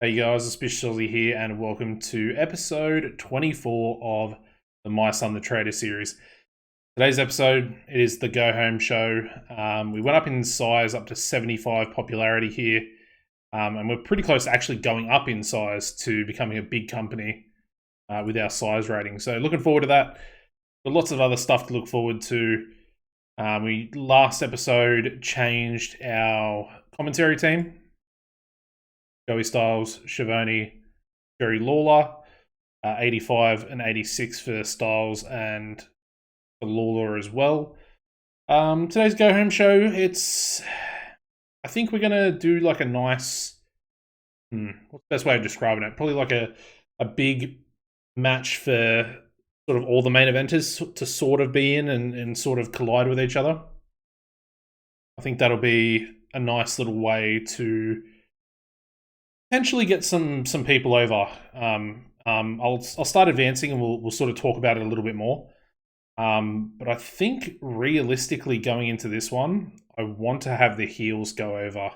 Hey guys, AuspiciousAussie here, and welcome to episode 24 of the My Son the Traitor series. Today's episode, it is the Go Home show. We went up in size, up to 75 popularity here, and we're pretty close to actually going up in size to becoming a big company with our size rating. So looking forward to that. But lots of other stuff to look forward to. We last episode changed our commentary team. Joey Styles, Schiavone, Jerry Lawler, 85 and 86 for Styles and for Lawler as well. Today's Go Home show, I think we're going to do like a nice, what's the best way of describing it? Probably like a big match for sort of all the main eventers to sort of be in and sort of collide with each other. I think that'll be a nice little way to potentially get some people over. I'll start advancing and we'll sort of talk about it a little bit more. But I think realistically going into this one, I want to have the heels go over.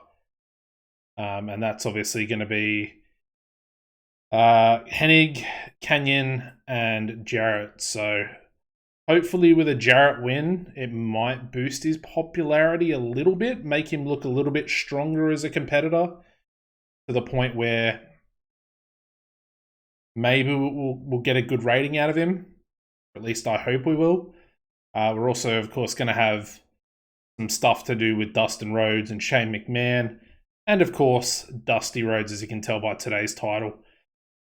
And that's obviously going to be Hennig, Canyon, and Jarrett. So hopefully with a Jarrett win, it might boost his popularity a little bit, make him look a little bit stronger as a competitor, to the point where maybe we'll get a good rating out of him. At least I hope we will. We're also, of course, going to have some stuff to do with Dustin Rhodes and Shane McMahon. And, of course, Dusty Rhodes, as you can tell by today's title.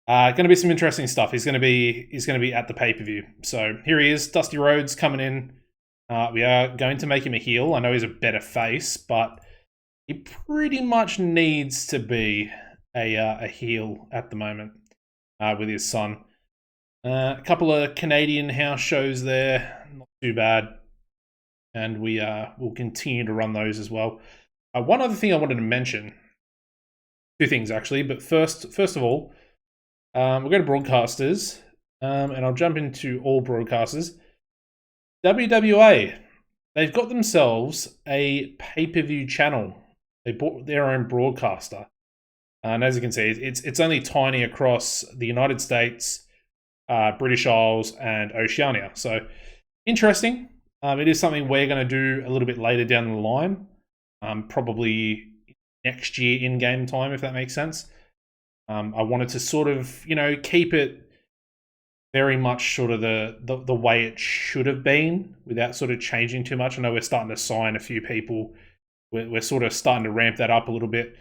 Going to be some interesting stuff. He's going to be at the pay-per-view. So here he is, Dusty Rhodes coming in. We are going to make him a heel. I know he's a better face, but he pretty much needs to be a heel at the moment with his son. A couple of Canadian house shows there, not too bad. And we'll continue to run those as well. One other thing I wanted to mention, two things actually, but first of all, we'll go to broadcasters, and I'll jump into all broadcasters. WWA, they've got themselves a pay-per-view channel. They bought their own broadcaster. And as you can see, it's only tiny across the United States, British Isles, and Oceania. So, interesting. It is something we're going to do a little bit later down the line. Probably next year in game time, if that makes sense. I wanted to sort of, keep it very much sort of the way it should have been without sort of changing too much. I know we're starting to sign a few people. We're sort of starting to ramp that up a little bit.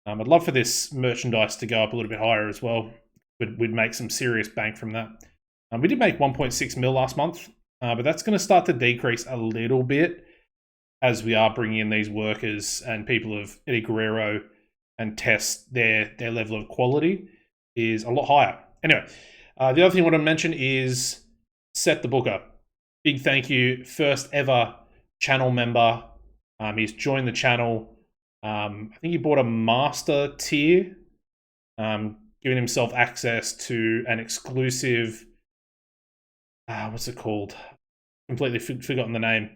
I'd love for this merchandise to go up a little bit higher as well. We'd make some serious bank from that. We did make 1.6 mil last month, but that's going to start to decrease a little bit as we are bringing in these workers and people of Eddie Guerrero and test their level of quality is a lot higher. Anyway, the other thing I want to mention is Seth the Booker. Big thank you. First ever channel member. He's joined the channel. I think he bought a master tier, giving himself access to an exclusive, what's it called? Completely forgotten the name.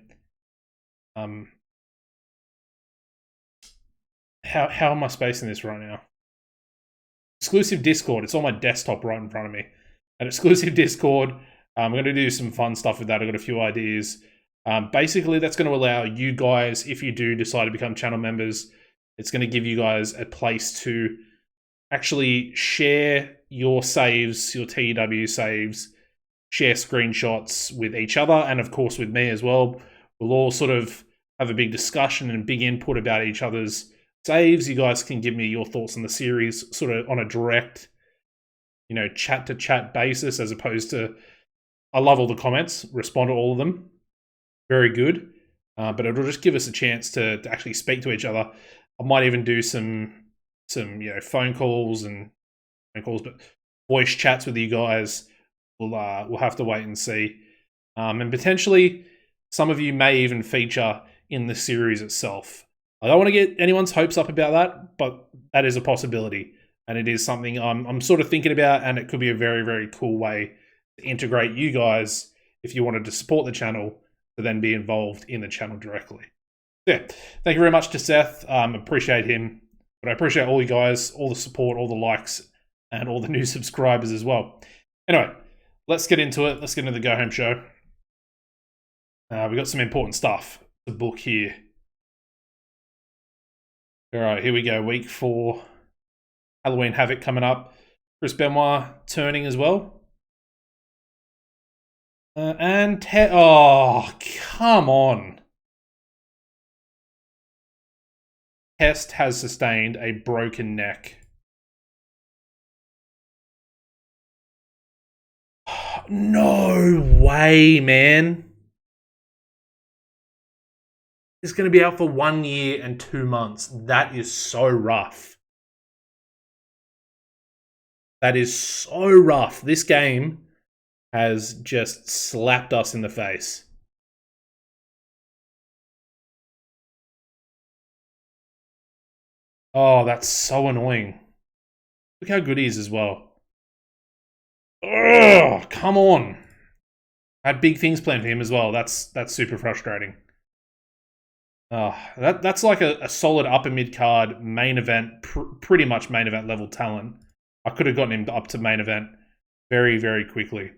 How am I spacing this right now? Exclusive Discord. It's on my desktop right in front of me. An exclusive Discord. I'm going to do some fun stuff with that. I've got a few ideas. Basically, that's going to allow you guys, if you do decide to become channel members, it's going to give you guys a place to actually share your saves, your TEW saves, share screenshots with each other, and of course with me as well. We'll all sort of have a big discussion and big input about each other's saves. You guys can give me your thoughts on the series sort of on a direct, chat-to-chat basis, as opposed to, I love all the comments, respond to all of them. Very good. But it'll just give us a chance to actually speak to each other. I might even do some phone calls, but voice chats with you guys. We'll have to wait and see. And potentially some of you may even feature in the series itself. I don't want to get anyone's hopes up about that, but that is a possibility. And it is something I'm sort of thinking about, and it could be a very, very cool way to integrate you guys if you wanted to support the channel to then be involved in the channel directly. Yeah, thank you very much to Seth. Appreciate him. But I appreciate all you guys, all the support, all the likes, and all the new subscribers as well. Anyway, let's get into it. Let's get into the go home show. We got some important stuff to book here. All right, here we go. Week 4, Halloween Havoc coming up. Chris Benoit turning as well. Oh, come on. Test has sustained a broken neck. No way, man. He's going to be out for 1 year and 2 months. That is so rough. That is so rough. This game has just slapped us in the face. Oh, that's so annoying. Look how good he is as well. Ugh, come on. I had big things planned for him as well. That's super frustrating. That's like a solid upper mid card main event, pretty much main event level talent. I could have gotten him up to main event very, very quickly.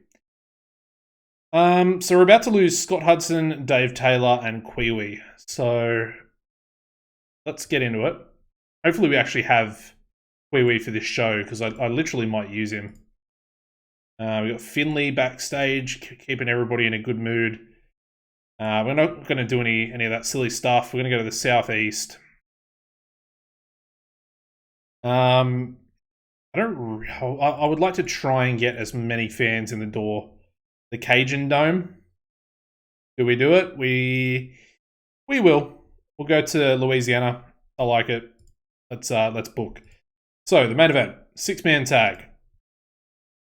So we're about to lose Scott Hudson, Dave Taylor, and Kiwi. So let's get into it. Hopefully we actually have Kiwi for this show, because I literally might use him. We got Finley backstage, keeping everybody in a good mood. We're not going to do any of that silly stuff. We're going to go to the southeast. I would like to try and get as many fans in the door. The Cajun Dome. Do we do it? We will. We'll go to Louisiana. I like it. Let's book. So the main event, 6-man tag.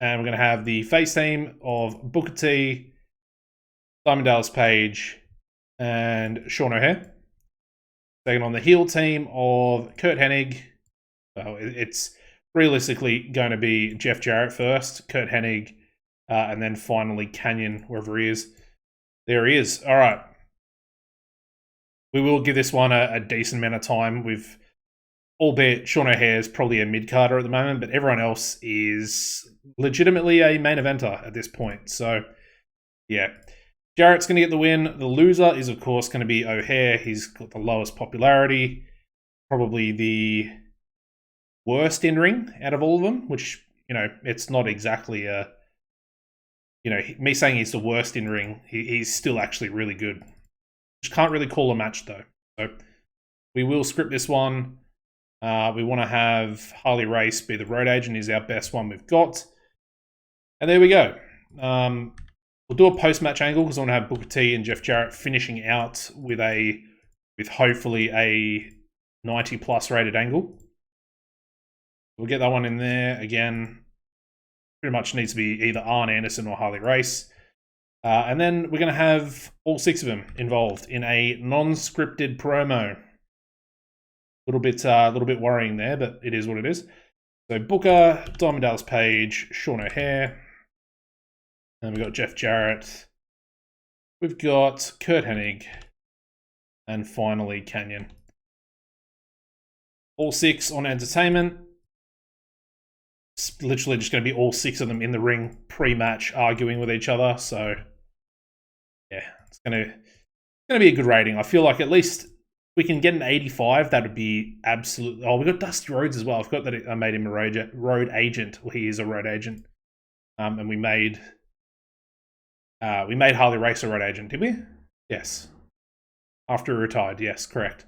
And we're going to have the face team of Booker T, Diamond Dallas Page, and Sean O'Haire. Taking on the heel team of Kurt Hennig. Well, it's realistically going to be Jeff Jarrett first, Kurt Hennig, and then finally Canyon, wherever he is. There he is. All right. We will give this one a decent amount of time. Albeit Sean O'Haire is probably a mid-carder at the moment, but everyone else is legitimately a main eventer at this point. So, yeah. Jarrett's going to get the win. The loser is, of course, going to be O'Haire. He's got the lowest popularity. Probably the worst in-ring out of all of them, which, it's not exactly a... me saying he's the worst in-ring, he's still actually really good. Which can't really call a match, though. So, we will script this one. We want to have Harley Race be the road agent. He's our best one we've got. And there we go. We'll do a post-match angle because I want to have Booker T and Jeff Jarrett finishing out with hopefully a 90+ rated angle. We'll get that one in there. Again, pretty much needs to be either Arn Anderson or Harley Race. And then we're going to have all 6 of them involved in a non-scripted promo. A little bit worrying there, but it is what it is. So Booker, Diamond Dallas Page, Sean O'Haire. And we've got Jeff Jarrett. We've got Kurt Hennig. And finally, Canyon. All 6 on entertainment. It's literally just going to be all 6 of them in the ring pre-match arguing with each other. So, yeah, it's going to be a good rating. I feel like at least we can get an 85, that would be absolutely... Oh, we got Dusty Rhodes as well. I forgot that I made him a road agent. Well, he is a road agent. And we made Harley Race a road agent, did we? Yes. After he retired, yes, correct.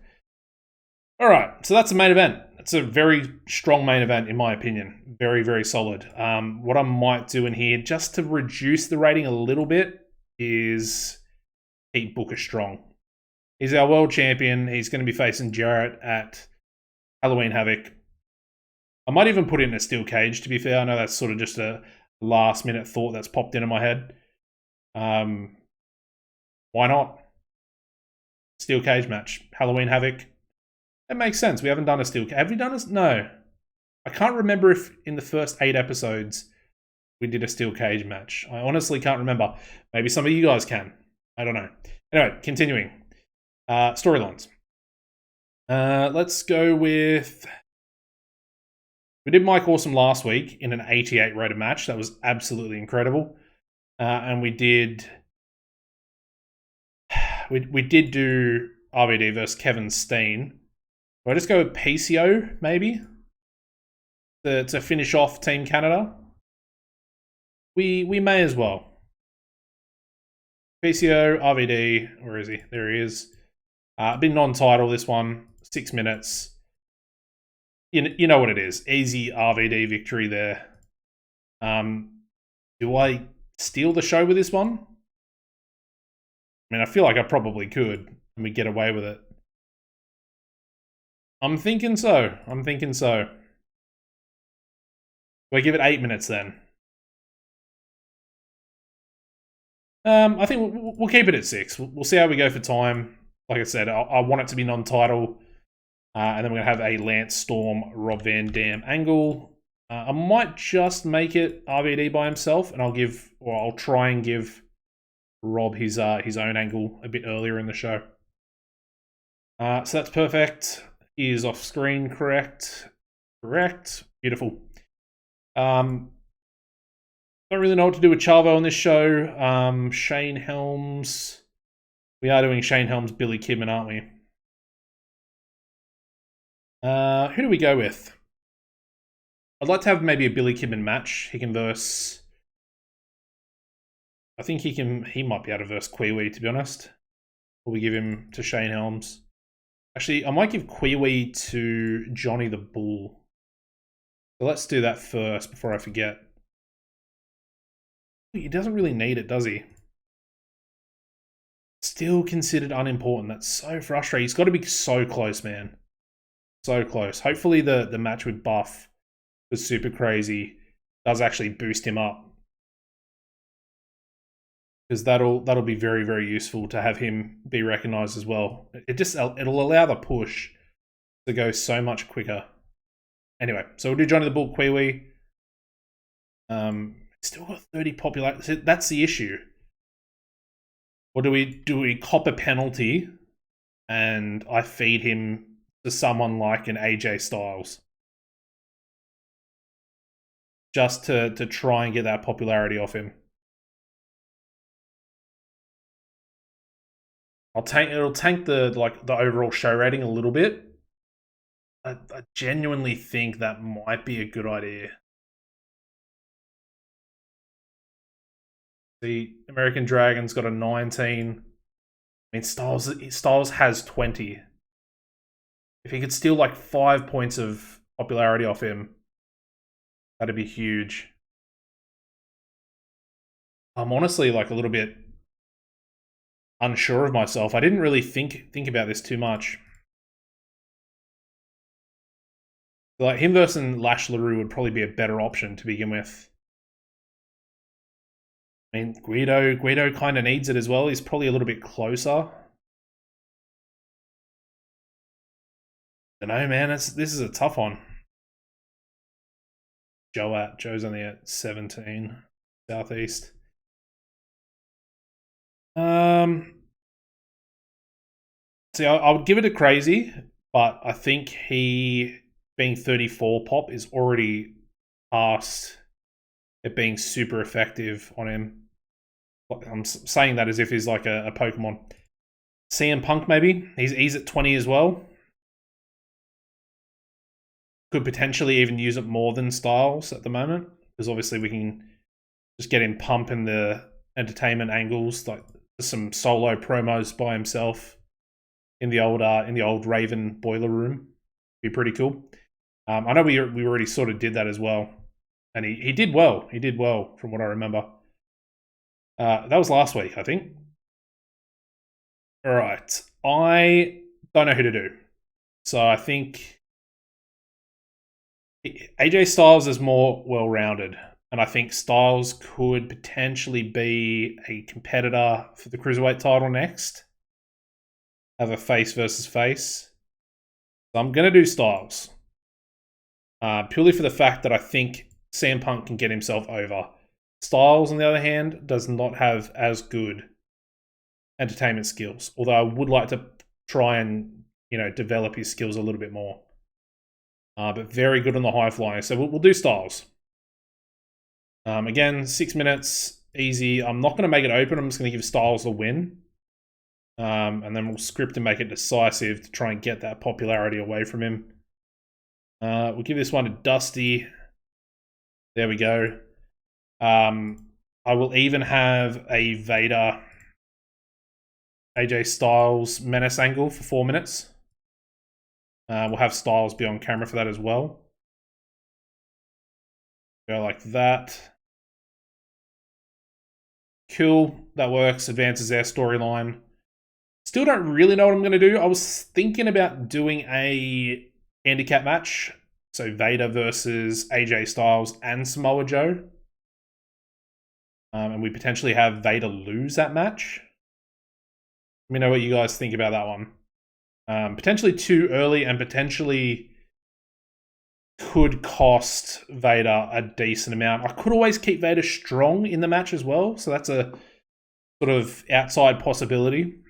All right, so that's the main event. It's a very strong main event, in my opinion. Very, very solid. What I might do in here, just to reduce the rating a little bit, is keep Booker strong. He's our world champion. He's going to be facing Jarrett at Halloween Havoc. I might even put it in a steel cage, to be fair. I know that's sort of just a last-minute thought that's popped into my head. Why not? Steel cage match. Halloween Havoc. That makes sense. We haven't done a steel cage. Have we done a... No. I can't remember if in the first 8 episodes we did a steel cage match. I honestly can't remember. Maybe some of you guys can. I don't know. Anyway, continuing. Storylines. Let's go with We did Mike Awesome last week in an 88 rated match. That was absolutely incredible. And we did do RVD versus Kevin Steen. Do I just go with PCO maybe to finish off Team Canada? We may as well. PCO, RVD, where is he? There he is. Been non-title this one, 6 minutes. You know what it is. Easy RVD victory there. Do I steal the show with this one? I mean, I feel like I probably could, and we get away with it. I'm thinking so. Do I give it 8 minutes then? I think we'll keep it at 6. We'll see how we go for time. Like I said, I want it to be non-title. And then we're going to have a Lance Storm, Rob Van Dam angle. I might just make it RVD by himself, and I'll try and give Rob his own angle a bit earlier in the show. So that's perfect. He is off screen, correct? Correct. Beautiful. Don't really know what to do with Chavo on this show. Shane Helms. We are doing Shane Helms, Billy Kidman, aren't we? Who do we go with? I'd like to have maybe a Billy Kidman match. He can verse... I think he might be able to verse Kiwi, to be honest. Or we give him to Shane Helms. Actually, I might give Kiwi to Johnny the Bull. So let's do that first before I forget. He doesn't really need it, does he? Still considered unimportant. That's so frustrating. He's got to be so close, man. So close. Hopefully the match with Buff was super crazy does actually boost him up. Because that'll be very, very useful to have him be recognized as well. It'll allow the push to go so much quicker. Anyway, so we'll do Johnny the Bull Kiwi. Still got 30 popularity. That's the issue. Or do we cop a penalty and I feed him to someone like an AJ Styles? Just to try and get that popularity off him. It'll tank the overall show rating a little bit. I genuinely think that might be a good idea. The American Dragon's got a 19. I mean, Styles has 20. If he could steal like 5 points of popularity off him, that'd be huge. I'm honestly like a little bit unsure of myself. I didn't really think about this too much. Like him versus Lash LaRue would probably be a better option to begin with. I mean, Guido kind of needs it as well. He's probably a little bit closer. I don't know, man. This is a tough one. Joe's only at 17. Southeast. See, I would give it a Crazy, but I think he being 34 pop is already past it being super effective on him. I'm saying that as if he's like a Pokemon. CM Punk maybe. He's at 20 as well. Could potentially even use it more than Styles at the moment, because obviously we can just get him pumping the entertainment angles, like some solo promos by himself in the old Raven boiler room. Be pretty cool. I know we already sort of did that as well, and he did well. He did well from what I remember. That was last week, I think. All right, I don't know who to do, so I think AJ Styles is more well-rounded, and I think Styles could potentially be a competitor for the Cruiserweight title next. Have a face versus face. So I'm going to do Styles. Purely for the fact that I think CM Punk can get himself over. Styles, on the other hand, does not have as good entertainment skills. Although I would like to try and, develop his skills a little bit more. but very good on the high flying. So we'll do Styles. Again, 6 minutes, easy. I'm not going to make it open. I'm just going to give Styles the win. And then we'll script and make it decisive to try and get that popularity away from him. We'll give this one to Dusty. There we go. I will even have a Vader AJ Styles menace angle for 4 minutes. We'll have Styles be on camera for that as well. Go like that. Cool, that works. Advances their storyline. Still don't really know what I'm going to do. I was thinking about doing a handicap match. So Vader versus AJ Styles and Samoa Joe. And we potentially have Vader lose that match. Let me know what you guys think about that one. Potentially too early and potentially could cost Vader a decent amount. I could always keep Vader strong in the match as well. So that's a sort of outside possibility.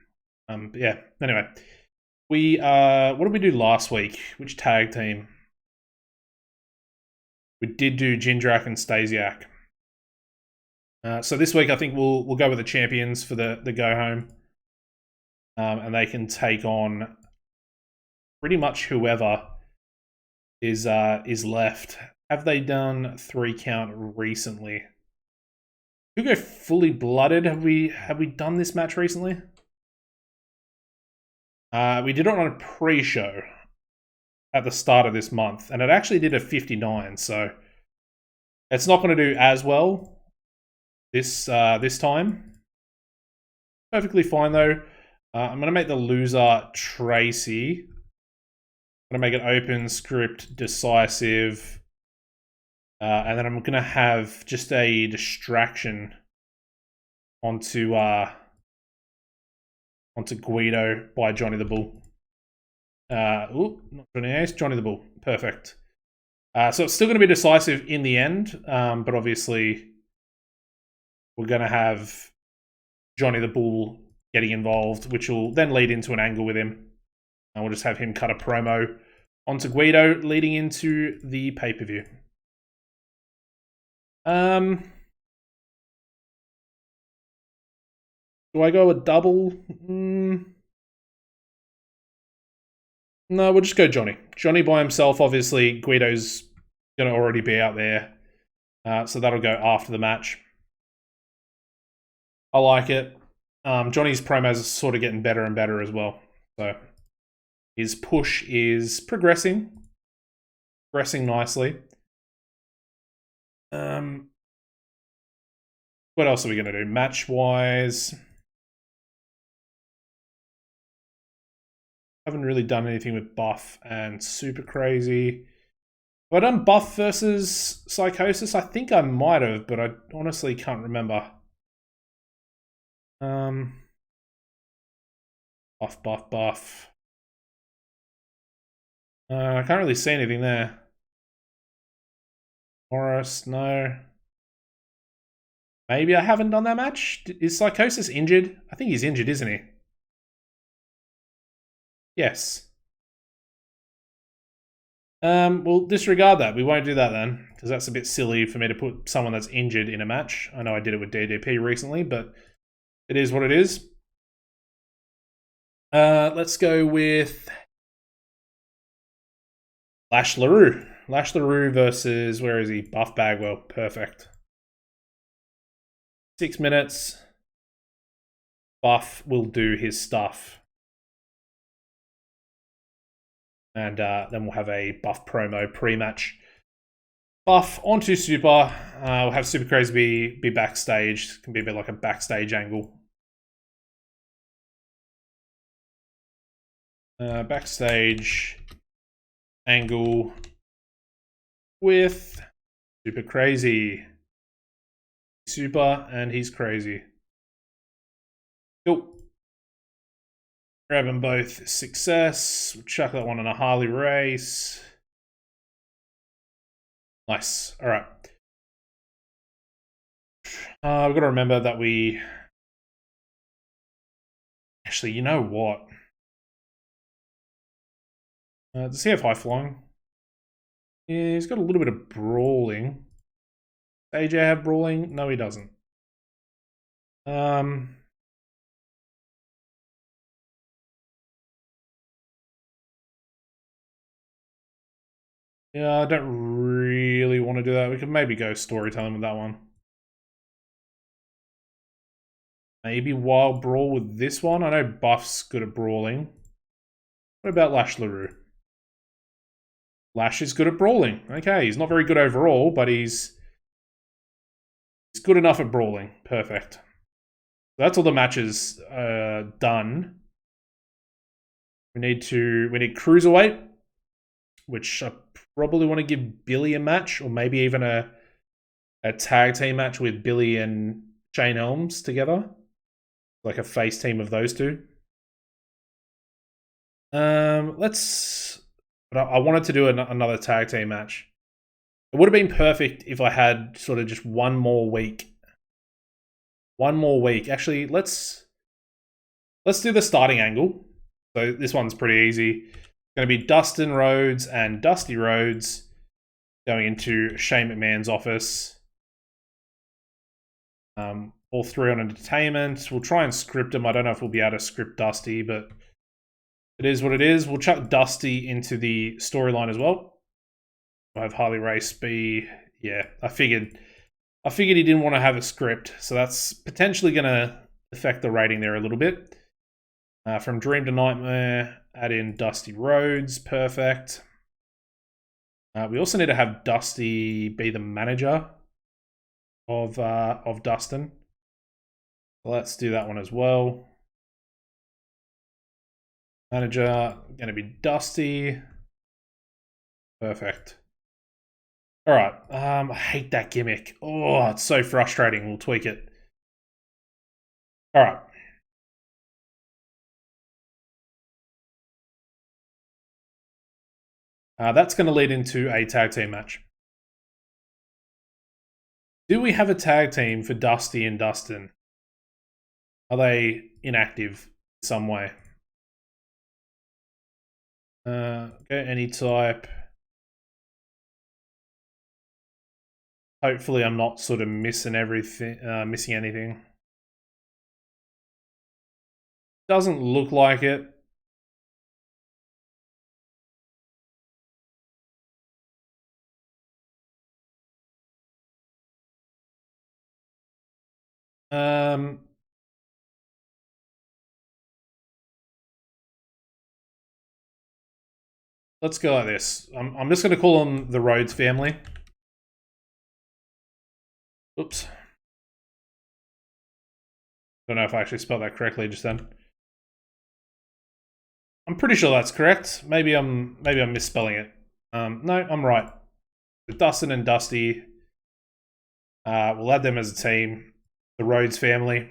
But yeah, anyway. What did we do last week? Which tag team? We did do Jindrak and Stasiak. So this week I think we'll go with the champions for the go home. And they can take on pretty much whoever is left. Have they done 3 count recently? We go fully blooded. Have we done this match recently? We did it on a pre-show at the start of this month, and it actually did a 59. So it's not going to do as well this time. Perfectly fine though. I'm going to make the loser Tracy. I'm going to make it open, script, decisive. And then I'm going to have just a distraction onto Guido by Johnny the Bull. Not Johnny Ace, Johnny the Bull. Perfect. So it's still going to be decisive in the end, but obviously we're going to have Johnny the Bull getting involved, which will then lead into an angle with him. And we'll just have him cut a promo onto Guido, leading into the pay-per-view. Do I go a double? No, we'll just go Johnny. Johnny by himself, obviously. Guido's going to already be out there. So that'll go after the match. I like it. Johnny's promos are sort of getting better and better as well. So his push is progressing. Progressing nicely. What else are we going to do? Match-wise, haven't really done anything with Buff and Super Crazy. Have I done Buff versus Psychosis? I think I might have, but I honestly can't remember. Buff. I can't really see anything there. Morris, no. Maybe I haven't done that match. Is Psychosis injured? I think he's injured, isn't he? Yes. We'll disregard that. We won't do that then, because that's a bit silly for me to put someone that's injured in a match. I know I did it with DDP recently, but it is what it is. Let's go with Lash LaRue. Lash LaRue versus, where is he? Buff Bagwell. Perfect. 6 minutes. Buff will do his stuff. And then we'll have a Buff promo pre-match. Buff onto Super. We'll have Super Crazy be backstage. It can be a bit like a backstage angle. Backstage angle with Super Crazy. Super, and he's crazy. Cool. Grab them both. Success. We'll chuck that one on a Harley race. Nice. All right. We've got to remember that we... Actually, you know what? Does he have high flying? Yeah, he's got a little bit of brawling. Does AJ have brawling? No, he doesn't. Yeah, I don't really want to do that. We could maybe go storytelling with that one. Maybe Wild Brawl with this one. I know Buff's good at brawling. What about Lash LaRue? Lash is good at brawling. Okay, he's not very good overall, but he's good enough at brawling. Perfect. So that's all the matches done. We need Cruiserweight, which I probably want to give Billy a match, or maybe even a tag team match with Billy and Shane Helms together. Like a face team of those two. Let's... But I wanted to do another tag team match. It would have been perfect if I had sort of just one more week. One more week. Actually, let's do the starting angle. So this one's pretty easy. It's going to be Dustin Rhodes and Dusty Rhodes going into Shane McMahon's office. All three on entertainment. We'll try and script them. I don't know if we'll be able to script Dusty, but it is what it is. We'll chuck Dusty into the storyline as well. We'll have Harley Race be... Yeah, I figured he didn't want to have a script, so that's potentially going to affect the rating there a little bit. From Dream to Nightmare, add in Dusty Rhodes. Perfect. We also need to have Dusty be the manager of Dustin. Let's do that one as well. Manager, going to be Dusty. Perfect. All right. I hate that gimmick. Oh, it's so frustrating. We'll tweak it. All right. That's going to lead into a tag team match. Do we have a tag team for Dusty and Dustin? Are they inactive in some way? Okay, any type. Hopefully I'm not sort of missing anything. Doesn't look like it. Let's go like this. I'm just going to call them the Rhodes family. Oops. Don't know if I actually spelled that correctly just then. I'm pretty sure that's correct. Maybe I'm misspelling it. No, I'm right. Dustin and Dusty. We'll add them as a team. The Rhodes family.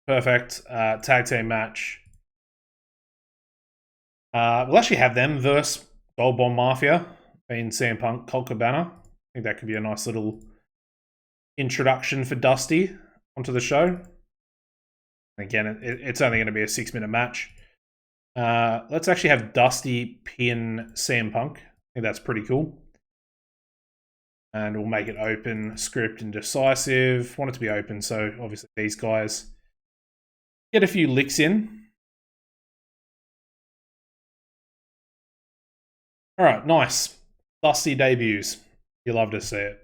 Perfect. Tag team match. We'll actually have them versus Gold Bomb Mafia, being CM Punk, Colt Cabana. I think that could be a nice little introduction for Dusty onto the show. Again, it's only going to be a 6-minute match. Let's actually have Dusty pin CM Punk. I think that's pretty cool. And we'll make it open, script, and decisive. Want it to be open, so obviously these guys get a few licks in. All right, nice. Dusty debuts. You love to see it.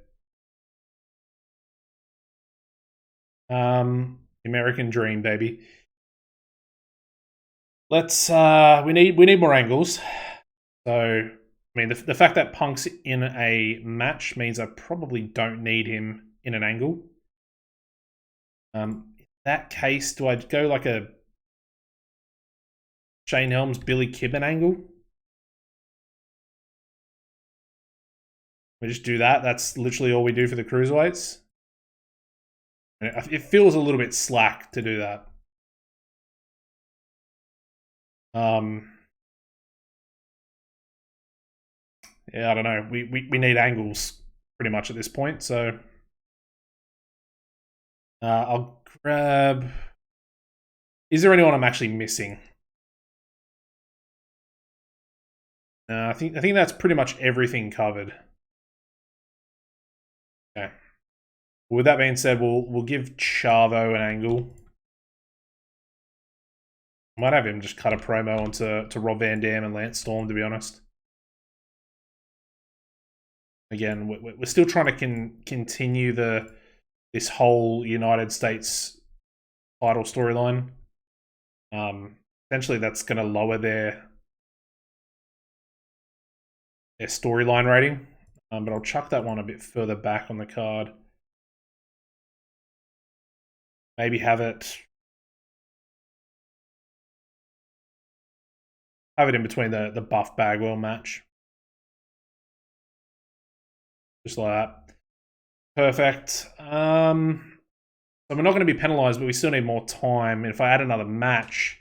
American Dream, baby. Let's we need more angles. So I mean the fact that Punk's in a match means I probably don't need him in an angle. In that case, do I go like a Shane Helms, Billy Kidman angle? We just do that. That's literally all we do for the cruiserweights. It feels a little bit slack to do that. Yeah, I don't know. We need angles pretty much at this point, so I'll grab... Is there anyone I'm actually missing? I think that's pretty much everything covered. Okay. With that being said, we'll give Chavo an angle. Might have him just cut a promo onto Rob Van Dam and Lance Storm, to be honest. Again, we're still trying to continue this whole United States title storyline. Essentially, that's going to lower their storyline rating. But I'll chuck that one a bit further back on the card. Maybe have it in between the Buff Bagwell match. Just like that. Perfect. So we're not going to be penalized, but we still need more time. If I add another match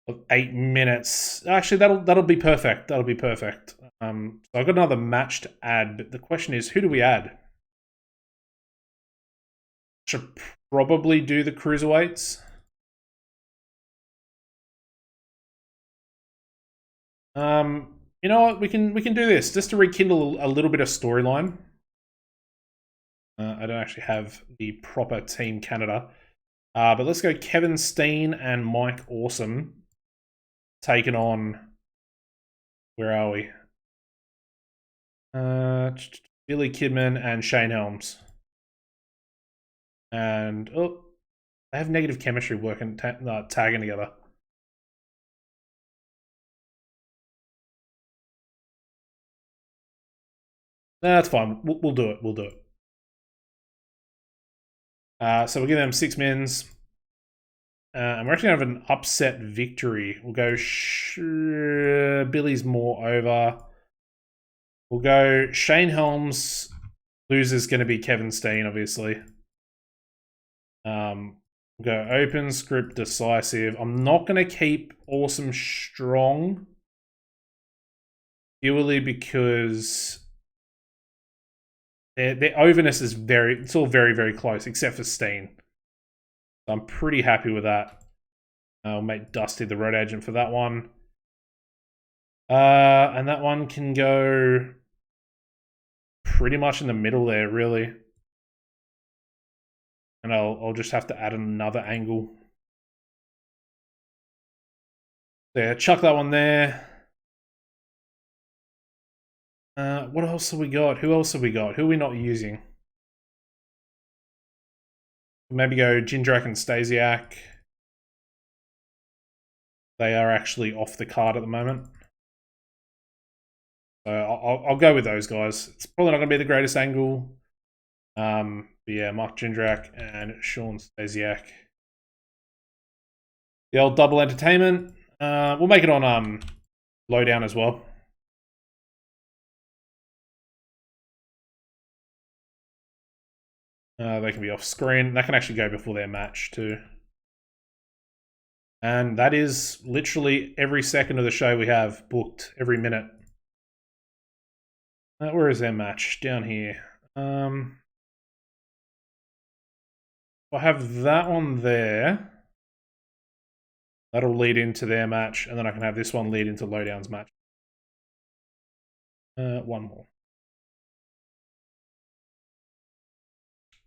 of 8 minutes, actually that'll be perfect. That'll be perfect. So I've got another match to add, but the question is, who do we add? Should probably do the cruiserweights. You know what? We can do this just to rekindle a little bit of storyline. I don't actually have the proper Team Canada, but let's go Kevin Steen and Mike Awesome taking on. Where are we? Billy Kidman and Shane Helms. And oh, they have negative chemistry working tagging together. That's fine. We'll do it. We'll do it. So we'll give them 6 mins. And we're actually going to have an upset victory. We'll go Billy's more over. We'll go Shane Helms. Loser's going to be Kevin Steen, obviously. We'll go open, script, decisive. I'm not going to keep Awesome strong. Purely because their overness is it's all very, very close, except for Steen. So I'm pretty happy with that. I'll make Dusty the road agent for that one. And that one can go pretty much in the middle there, really. And I'll just have to add another angle. Yeah, chuck that one there. What else have we got? Who else have we got? Who are we not using? Maybe go Jindrak and Stasiak. They are actually off the card at the moment. So I'll go with those guys. It's probably not going to be the greatest angle. But yeah, Mark Jindrak and Sean Stasiak. The old double entertainment. We'll make it on Lowdown as well. They can be off screen. That can actually go before their match too. And that is literally every second of the show we have booked, every minute. Where is their match? Down here. If I have that one there, that'll lead into their match, and then I can have this one lead into Lowdown's match. One more.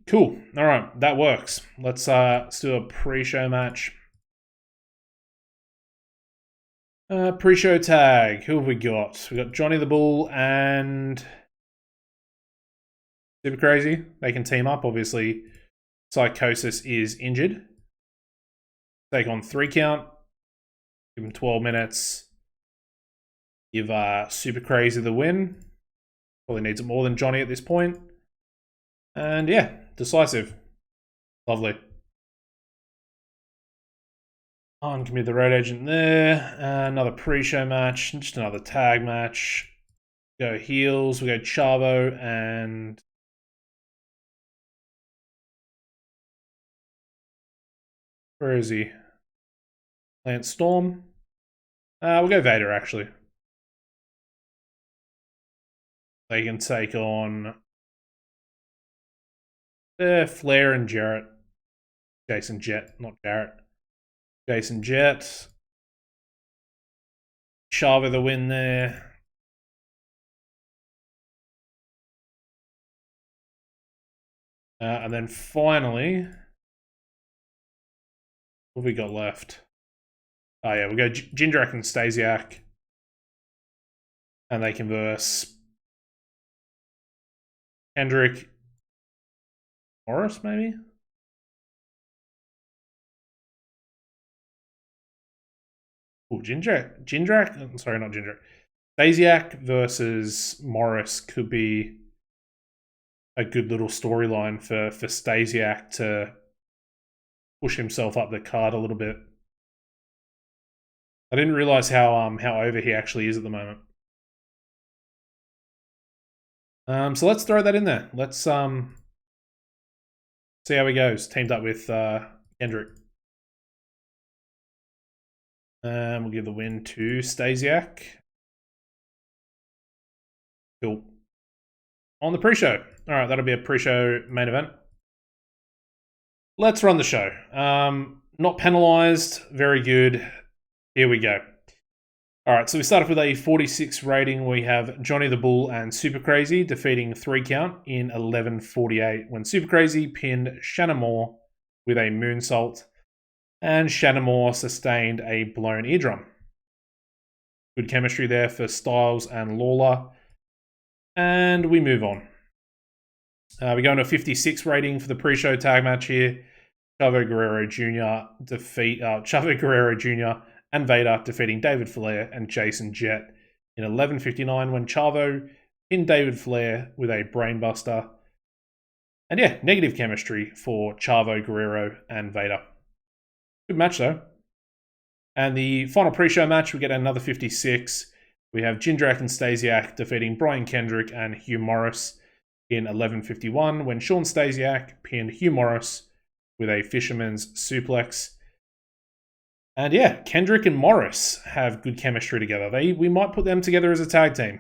Cool. All right, that works. Let's do a pre-show match. Pre-show tag. Who have we got? We got Johnny the Bull and Super Crazy. They can team up. Obviously, Psychosis is injured. Take on 3 count. Give him 12 minutes. Give Super Crazy the win. Probably needs it more than Johnny at this point. And yeah, decisive. Lovely. On can be the road agent there. Another pre-show match. Just another tag match. Go heels. We go Chavo and where is he? Lance Storm. We'll go Vader actually. They can take on Flair and Jarrett. Jason Jett, not Jarrett. Jason Jett. Chavo the win there. And then finally, what have we got left? Oh yeah, we go Jindrak and Stasiak. And they converse Kendrick Morris, maybe? Oh, Jindrak? Sorry, not Jindrak. Stasiak versus Morris could be a good little storyline for Stasiak to push himself up the card a little bit. I didn't realize how over he actually is at the moment. So let's throw that in there. Let's see how he goes. Teamed up with Kendrick. We'll give the win to Stasiak. Cool. On the pre-show. All right, that'll be a pre-show main event. Let's run the show. Not penalized. Very good. Here we go. All right, so we start off with a 46 rating. We have Johnny the Bull and Super Crazy defeating 3 count in 11:48 when Super Crazy pinned Shannon Moore with a moonsault and Shannon Moore sustained a blown eardrum. Good chemistry there for Styles and Lawler. And we move on. We go into a 56 rating for the pre-show tag match here. Chavo Guerrero Jr. And Vader defeating David Flair and Jason Jett in 11:59 when Chavo pinned David Flair with a brainbuster. And yeah, negative chemistry for Chavo, Guerrero, and Vader. Good match though. And the final pre-show match, we get another 56. We have Jindrak and Stasiak defeating Brian Kendrick and Hugh Morris in 11:51 when Sean Stasiak pinned Hugh Morris with a fisherman's suplex. And yeah, Kendrick and Morris have good chemistry together. We might put them together as a tag team.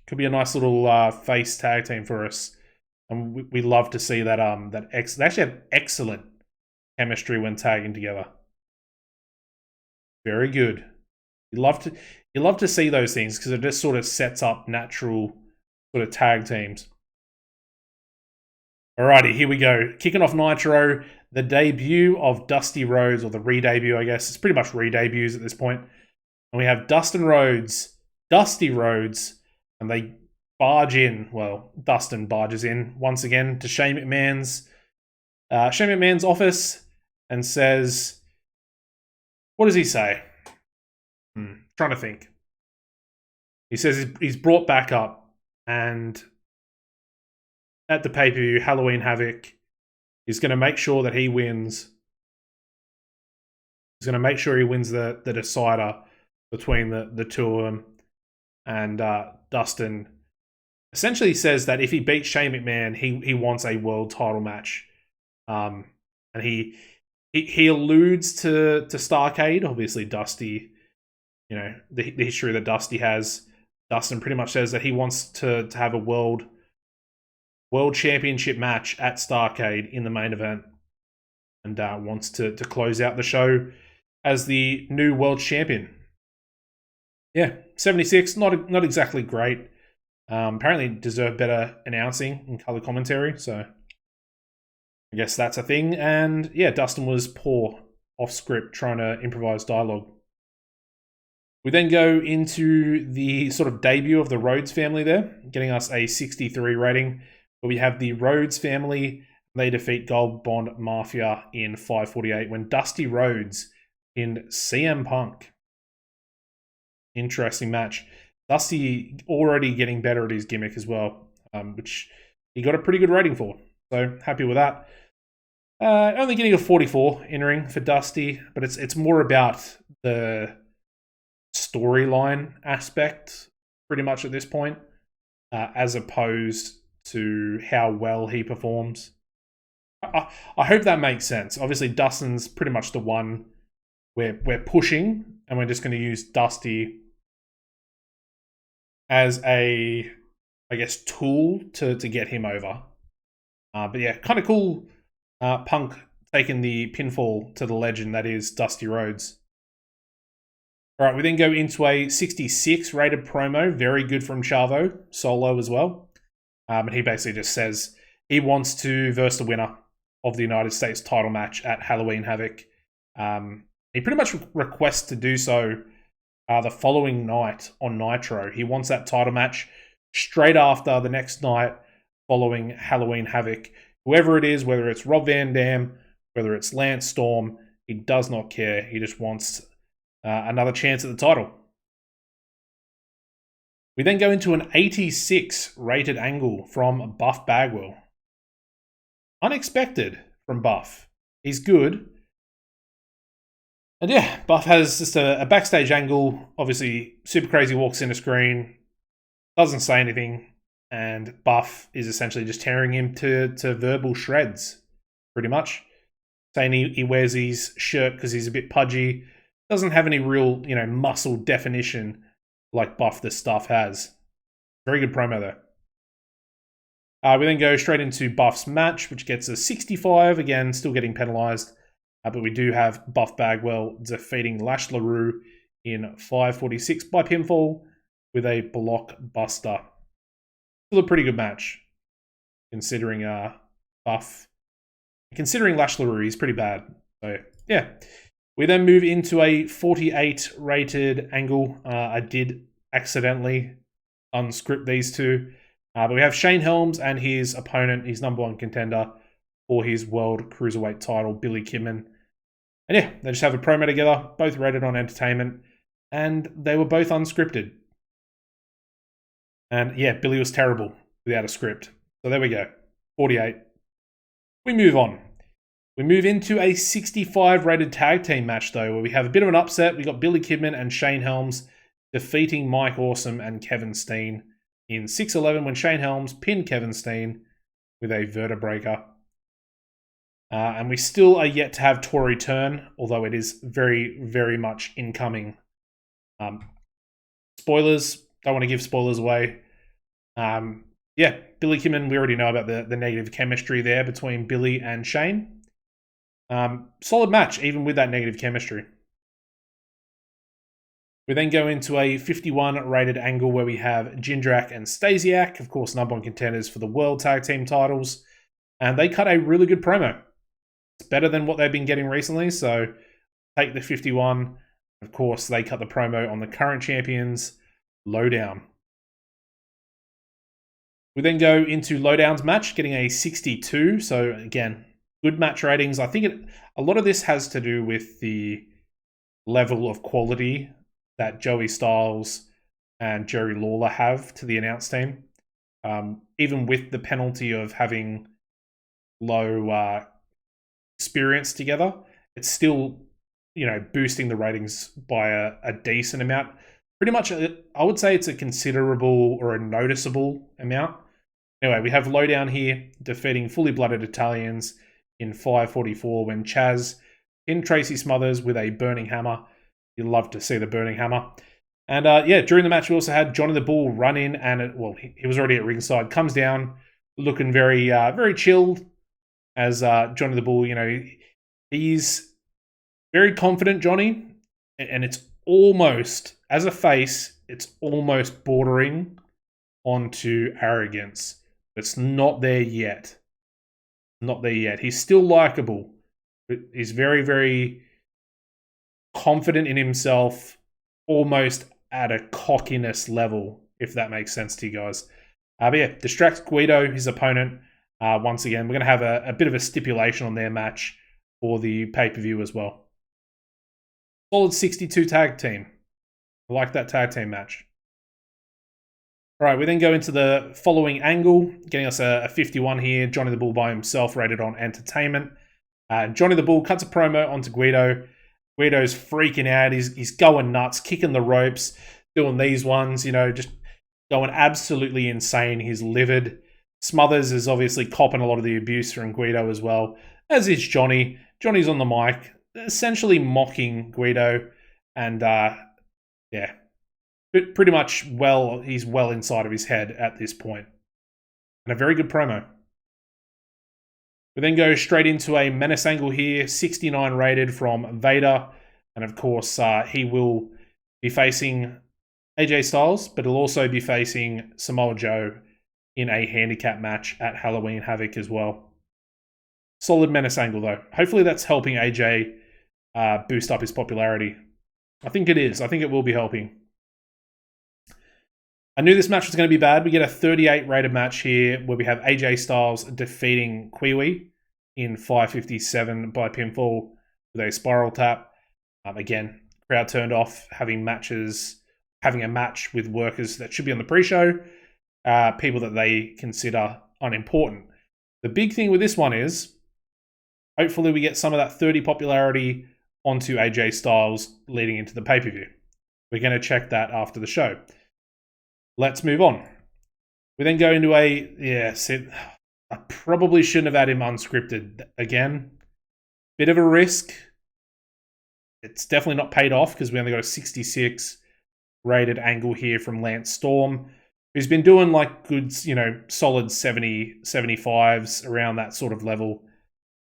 Could be a nice little face tag team for us. And we love to see that. They actually have excellent chemistry when tagging together. Very good. You love to see those things because it just sort of sets up natural sort of tag teams. Alrighty, here we go. Kicking off Nitro, the debut of Dusty Rhodes, or the re-debut, I guess. It's pretty much re-debuts at this point. And we have Dusty Rhodes, and they barge in. Well, Dustin barges in once again to Shane McMahon's office and says, what does he say? Trying to think. He says he's brought back up, and at the pay-per-view, Halloween Havoc, he's going to make sure that he wins. He's going to make sure he wins the decider between the two of them. And Dustin essentially says that if he beats Shane McMahon, he wants a world title match. And he alludes to Starrcade. Obviously, Dusty, the history that Dusty has. Dustin pretty much says that he wants to have a world championship match at Starrcade in the main event, and wants to close out the show as the new world champion. Yeah, 76, not exactly great. Apparently deserved better announcing and color commentary, so I guess that's a thing. And yeah, Dustin was poor off script trying to improvise dialogue. We then go into the sort of debut of the Rhodes family there, getting us a 63 rating. But we have the Rhodes family. They defeat Gold Bond Mafia in 5:48 when Dusty Rhodes pinned CM Punk. Interesting match. Dusty already getting better at his gimmick as well, which he got a pretty good rating for. So happy with that. Only getting a 44 in ring for Dusty, but it's more about the storyline aspect pretty much at this point, as opposed to how well he performs. I hope that makes sense. Obviously, Dustin's pretty much the one we're pushing, and we're just going to use Dusty as a, I guess, tool to get him over. But yeah, kind of cool. Punk taking the pinfall to the legend that is Dusty Rhodes. All right, we then go into a 66 rated promo. Very good from Chavo, solo as well. And he basically just says he wants to verse the winner of the United States title match at Halloween Havoc. He pretty much requests to do so the following night on Nitro. He wants that title match straight after the next night following Halloween Havoc. Whoever it is, whether it's Rob Van Dam, whether it's Lance Storm, he does not care. He just wants another chance at the title. We then go into an 86 rated angle from Buff Bagwell. Unexpected from Buff. He's good. And yeah, Buff has just a backstage angle. Obviously, Super Crazy walks in the screen, doesn't say anything, and Buff is essentially just tearing him to verbal shreds, pretty much. Saying he wears his shirt because he's a bit pudgy. Doesn't have any real, muscle definition like Buff the Stuff has. Very good promo there. We then go straight into Buff's match, which gets a 65. Again, still getting penalized. But we do have Buff Bagwell defeating Lash LaRue in 5:46 by pinfall with a blockbuster. Still a pretty good match, considering Buff. Considering Lash LaRue, he's pretty bad. So, yeah. We then move into a 48 rated angle. I did accidentally unscript these two. But we have Shane Helms and his opponent, his number one contender for his World Cruiserweight title, Billy Kidman. And yeah, they just have a promo together, both rated on Entertainment, and they were both unscripted. And yeah, Billy was terrible without a script. So there we go, 48. We move on. We move into a 65 rated tag team match though, where we have a bit of an upset. We got Billy Kidman and Shane Helms defeating Mike Awesome and Kevin Steen in 6:11 when Shane Helms pinned Kevin Steen with a vertebreaker. And we still are yet to have Tori turn, although it is very, very much incoming. Spoilers. Don't want to give spoilers away. Yeah, Billy Kidman, we already know about the negative chemistry there between Billy and Shane. Solid match, even with that negative chemistry. We then go into a 51 rated angle where we have Jindrak and Stasiak, of course, number one contenders for the World Tag Team titles. And they cut a really good promo. It's better than what they've been getting recently, so take the 51. Of course, they cut the promo on the current champions, Lowdown. We then go into Lowdown's match, getting a 62. So again, good match ratings. I think a lot of this has to do with the level of quality that Joey Styles and Jerry Lawler have to the announce team. Even with the penalty of having low experience together, it's still, boosting the ratings by a decent amount. Pretty much, I would say it's a considerable or a noticeable amount. Anyway, we have Lowdown here defeating Fully Blooded Italians in 5:44 when Chaz pinned Tracy Smothers with a burning hammer. You love to see the burning hammer. And yeah, during the match, we also had Johnny the Bull run in, and he was already at ringside. Comes down, looking very, very chilled. As Johnny the Bull, he's very confident, Johnny, and it's almost, as a face, it's almost bordering onto arrogance. It's not there yet. Not there yet. He's still likable. He's very, very confident in himself, almost at a cockiness level, if that makes sense to you guys. But yeah, distracts Guido, his opponent. Once again, we're going to have a bit of a stipulation on their match for the pay-per-view as well. Solid 62 tag team. I like that tag team match. All right, we then go into the following angle, getting us a 51 here. Johnny the Bull by himself, rated on Entertainment. Johnny the Bull cuts a promo onto Guido. Guido's freaking out. He's going nuts, kicking the ropes, doing these ones, just going absolutely insane. He's livid. Smothers is obviously copping a lot of the abuse from Guido as well, as is Johnny. Johnny's on the mic, essentially mocking Guido. And yeah, pretty much he's well inside of his head at this point. And a very good promo. We then go straight into a menace angle here, 69 rated from Vader. And of course, he will be facing AJ Styles, but he'll also be facing Samoa Joe in a handicap match at Halloween Havoc as well. Solid menace angle, though. Hopefully that's helping AJ boost up his popularity. I think it is. I think it will be helping. I knew this match was going to be bad. We get a 38 rated match here where we have AJ Styles defeating Kiwi in 5:57 by pinfall with a spiral tap. Again, crowd turned off, having a match with workers that should be on the pre-show, people that they consider unimportant. The big thing with this one is, hopefully we get some of that 30 popularity onto AJ Styles leading into the pay-per-view. We're going to check that after the show. Let's move on. We then go into I probably shouldn't have had him unscripted again. Bit of a risk. It's definitely not paid off because we only got a 66 rated angle here from Lance Storm, who's been doing like good, solid 70, 75s around that sort of level.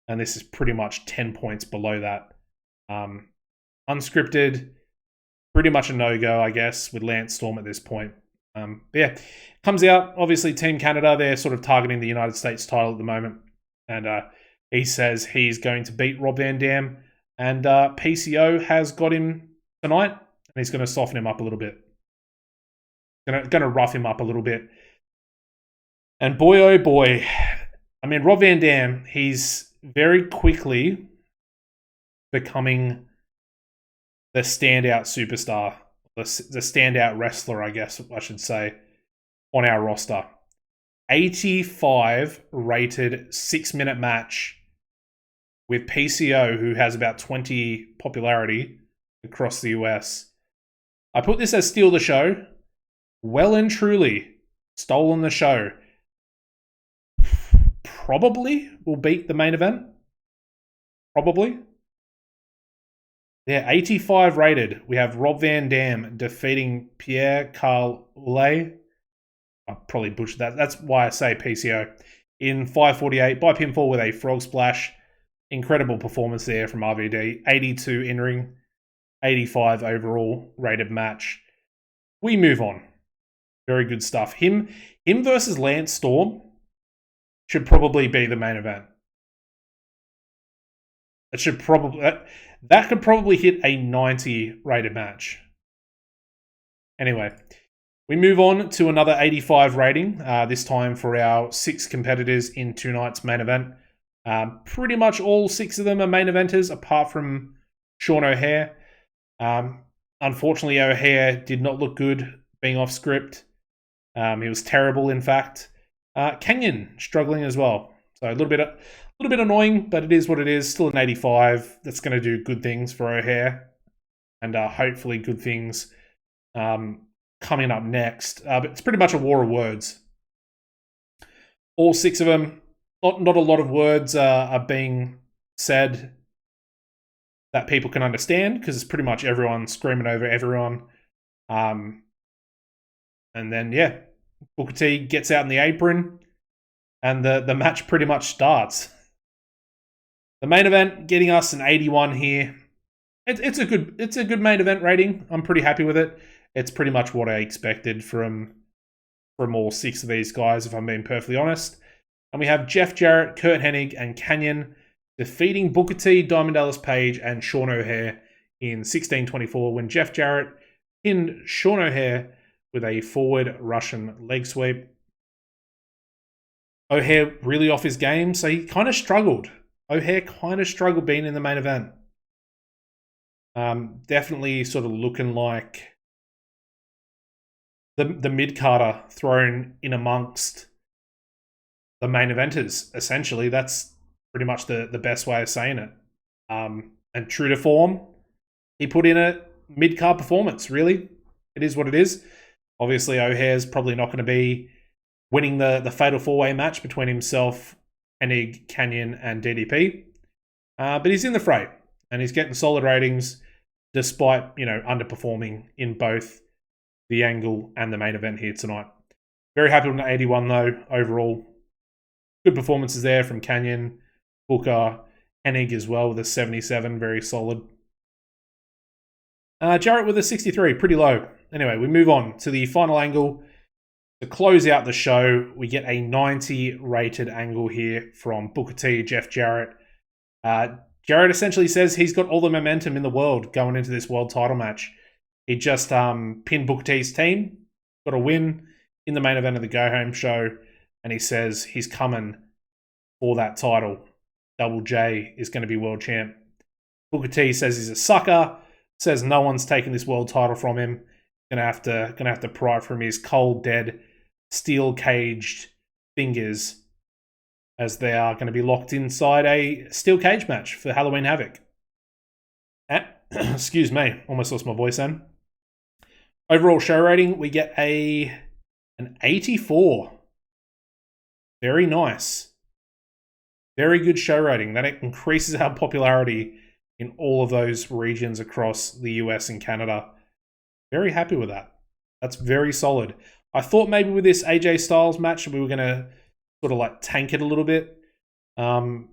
And this is pretty much 10 points below that. Unscripted, pretty much a no-go, I guess, with Lance Storm at this point. Comes out, obviously Team Canada, they're sort of targeting the United States title at the moment. And he says he's going to beat Rob Van Dam. And PCO has got him tonight. And he's going to soften him up a little bit. Going to rough him up a little bit. And boy, oh boy. I mean, Rob Van Dam, he's very quickly becoming the standout superstar. The standout wrestler, I guess I should say, on our roster. 85 rated 6-minute match with PCO, who has about 20 popularity across the US. I put this as steal the show. Well and truly stolen the show. Probably will beat the main event. Probably. Yeah, 85 rated. We have Rob Van Dam defeating Pierre-Carl Ouellet. I probably butchered that. That's why I say PCO. In 5:48 by pinfall with a frog splash. Incredible performance there from RVD. 82 in-ring, 85 overall rated match. We move on. Very good stuff. Him versus Lance Storm should probably be the main event. It should probably... That could probably hit a 90 rated match. Anyway, we move on to another 85 rating, this time for our 6 competitors in tonight's main event. Pretty much all 6 of them are main eventers, apart from Sean O'Haire. Unfortunately, O'Haire did not look good being off script. He was terrible, in fact. Kenyon struggling as well. So a little bit annoying, but it is what it is. Still an 85. That's going to do good things for O'Haire. And hopefully good things coming up next. But it's pretty much a war of words. All 6 of them. Not a lot of words are being said that people can understand, because it's pretty much everyone screaming over everyone. And then, Booker T gets out in the apron, and the match pretty much starts. The main event getting us an 81 here. It's a good main event rating. I'm pretty happy with it. It's pretty much what I expected from all 6 of these guys, if I'm being perfectly honest. And we have Jeff Jarrett, Kurt Hennig, and Kanyon defeating Booker T, Diamond Dallas Page, and Sean O'Haire in 16:24 when Jeff Jarrett pinned Sean O'Haire with a forward Russian leg sweep. O'Haire really off his game, so he kind of struggled. O'Haire kind of struggled being in the main event. Definitely sort of looking like the mid-carder thrown in amongst the main eventers, essentially. That's pretty much the best way of saying it. And true to form, he put in a mid-card performance, really. It is what it is. Obviously, O'Haire's probably not going to be winning the Fatal 4-Way match between himself, Hennig, Kanyon, and DDP. But he's in the fray, and he's getting solid ratings despite, underperforming in both the Angle and the main event here tonight. Very happy with the 81, though, overall. Good performances there from Kanyon, Booker, Hennig as well with a 77, very solid. Jarrett with a 63, pretty low. Anyway, we move on to the final angle. To close out the show, we get a 90 rated angle here from Booker T, Jeff Jarrett. Jarrett essentially says he's got all the momentum in the world going into this world title match. He just pinned Booker T's team, got a win in the main event of the Go Home show, and he says he's coming for that title. Double J is going to be world champ. Booker T says he's a sucker, says no one's taking this world title from him. Gonna have to pry it from his cold, dead, steel-caged fingers, as they are going to be locked inside a steel cage match for Halloween Havoc. Excuse me, almost lost my voice then. Overall show rating, we get an 84. Very nice. Very good show rating. That increases our popularity in all of those regions across the US and Canada. Very happy with that. That's very solid. I thought maybe with this AJ Styles match we were going to sort of like tank it a little bit. Good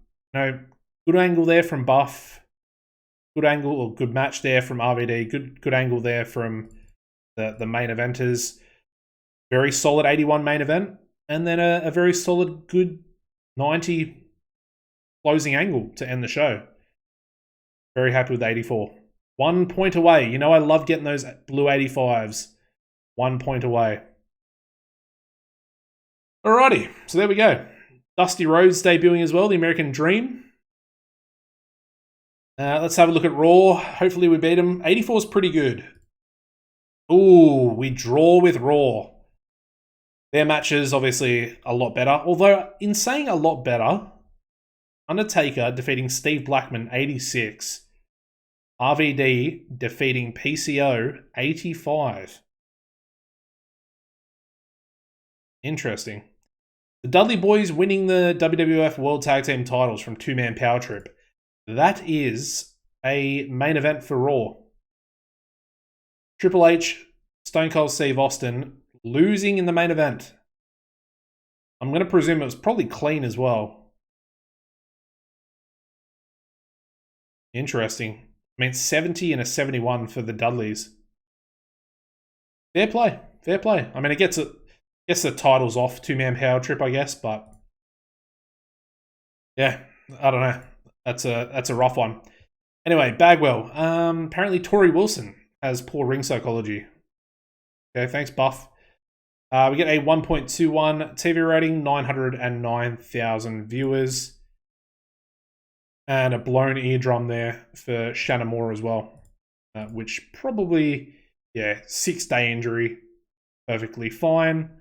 angle there from Buff. Good angle or good match there from RVD. Good angle there from the main eventers. Very solid 81 main event. And then a very solid good 90 closing angle to end the show. Very happy with 84. 1 point away. You know I love getting those blue 85s. 1 point away. Alrighty, so there we go. Dusty Rhodes debuting as well, the American Dream. Let's have a look at Raw. Hopefully we beat him. 84 is pretty good. Ooh, we draw with Raw. Their matches, obviously, a lot better. Although, in saying a lot better, Undertaker defeating Steve Blackman, 86. RVD defeating PCO, 85. Interesting. The Dudley Boys winning the WWF World Tag Team titles from Two-Man Power Trip. That is a main event for Raw. Triple H, Stone Cold Steve Austin losing in the main event. I'm going to presume it was probably clean as well. Interesting. I mean, 70 and a 71 for the Dudleys. Fair play. Fair play. I mean, it gets the titles off Two-Man Power Trip, I guess, but yeah, I don't know. That's a rough one. Anyway, Bagwell. Apparently Tori Wilson has poor ring psychology. Okay, thanks, Buff. We get a 1.21 TV rating, 909,000 viewers. And a blown eardrum there for Shannon Moore as well. Which probably, 6-day injury. Perfectly fine.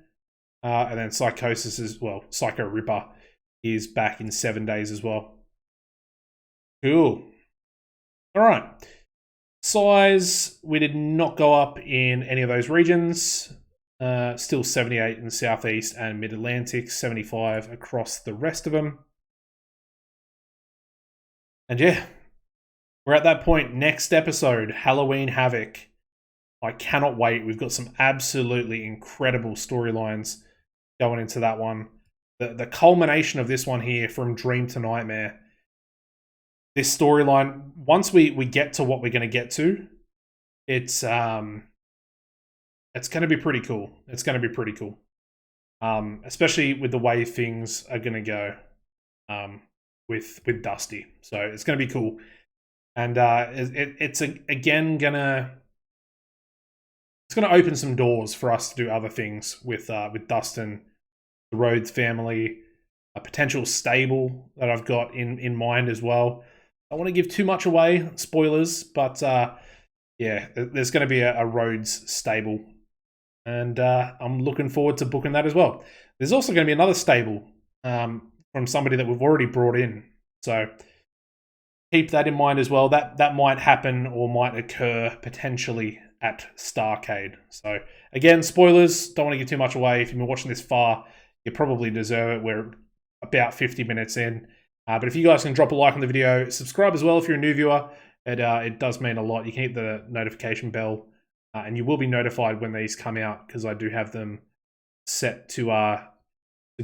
And then Psychosis as well. Psycho Ripper is back in 7 days as well. Cool. Alright. Size, we did not go up in any of those regions. Still 78 in the Southeast and Mid-Atlantic. 75 across the rest of them. And yeah, we're at that point. Next episode, Halloween Havoc. I cannot wait. We've got some absolutely incredible storylines going into that one. The culmination of this one here, from Dream to Nightmare. This storyline, once we get to what we're going to get to, it's going to be pretty cool. It's going to be pretty cool. Especially with the way things are going to go. With Dusty, so it's going to be cool, and it's again gonna open some doors for us to do other things with Dustin, the Rhodes family, a potential stable that I've got in mind as well. I don't want to give too much away, spoilers, but yeah, there's going to be a Rhodes stable, and I'm looking forward to booking that as well. There's also going to be another stable. From somebody that we've already brought in. So keep that in mind as well. That might happen or might occur potentially at Starrcade. So again, spoilers, don't want to give too much away. If you've been watching this far, you probably deserve it. We're about 50 minutes in. But if you guys can drop a like on the video, subscribe as well if you're a new viewer. It does mean a lot. You can hit the notification bell and you will be notified when these come out, because I do have them set to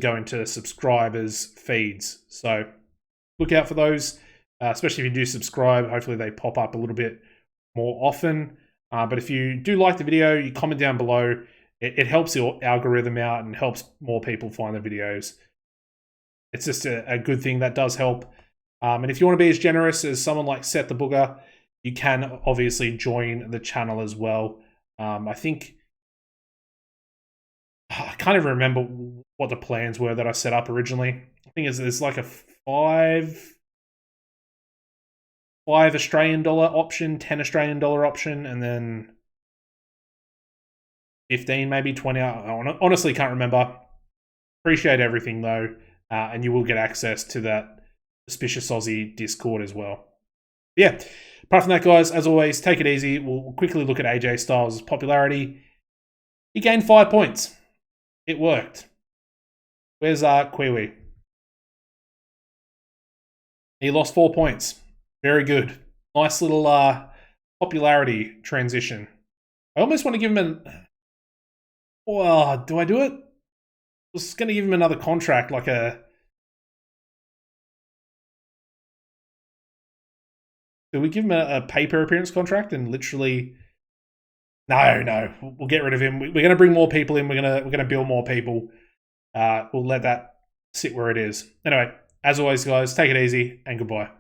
go into subscribers' feeds. So look out for those, especially if you do subscribe. Hopefully they pop up a little bit more often. But if you do like the video, you comment down below. It helps the algorithm out and helps more people find the videos. It's just a good thing that does help. And if you want to be as generous as someone like Seth the Booger, you can obviously join the channel as well. I think I can't even remember what the plans were that I set up originally. I think there's like a five Australian dollar option, 10 Australian dollar option, and then 15, maybe 20. I honestly can't remember. Appreciate everything though, and you will get access to that Auspicious Aussie Discord as well. Yeah, apart from that, guys, as always, take it easy. We'll quickly look at AJ Styles' popularity. He gained 5 points. It worked. Where's Kiwi? He lost 4 points. Very good. Nice little popularity transition. I almost want to give him an... Well, do I do it? I was going to give him another contract, like a... Do we give him a pay-per-appearance contract and literally... No. We'll get rid of him. We're going to bring more people in. We're going to build more people. We'll let that sit where it is. Anyway, as always, guys, take it easy and goodbye.